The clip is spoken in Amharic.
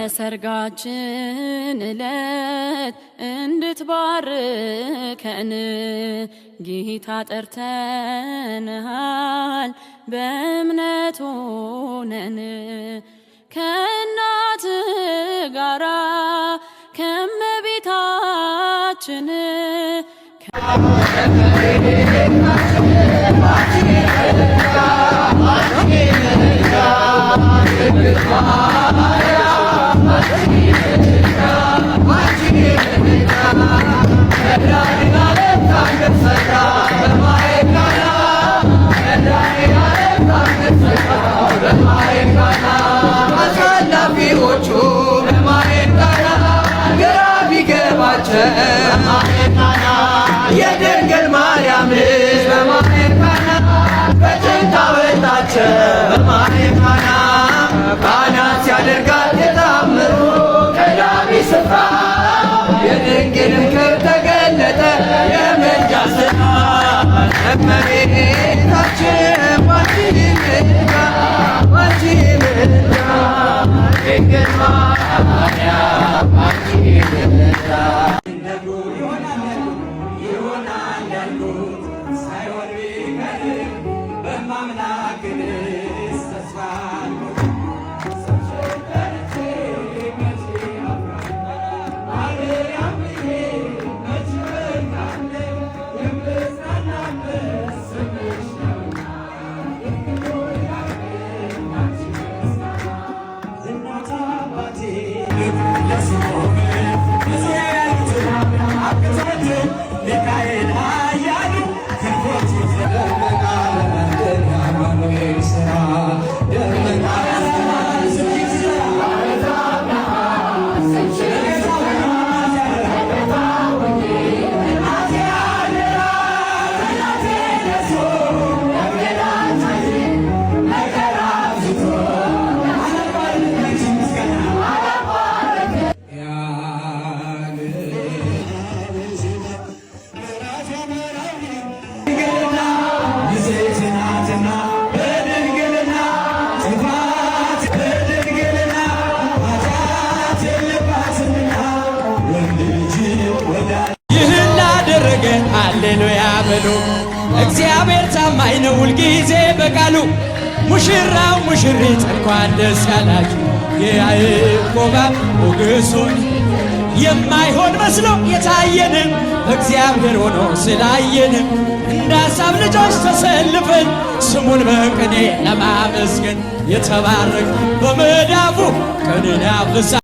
በሰርጋችን ዕለት እንድትባርከን ጌታ ጠርተንሃል በእምነት ሆነን ከእናት ጋራ ከመቤታችን አሳላፊዎቹ ግራ ቢገባቸው የድንግል ማርያም ልጅ በማየካና በጭንቅ አወጣቸው በማየካና ካህናት ሲያደርጋት የታምሩ ቀዳሚ ስፍራ የድንግልን ክብር ተገለጠ የምልጃ ስራ እመቤታችን ባንቺ ምልጃ ባንቺ ምልጃ ድንግል ማርያም ባንቺ ምልጃ ሃሌሉያ በሉ። እግዚአብሔር ታማኝ ነው ሁልጊዜ በቃሉ። ሙሽራው ሙሽሪት እንኳን ደስ ያላችሁ። የያዕቆብ ሞገሱን የማይሆን መስሎ የታየንም እግዚአብሔር ሆኖ ስላየንም እንደ አሳብ ልጆች ተሰልፈን ስሙን በቅኔ ለማመስገን የተባረክ በመዳፉ ቀንን ያፍሳ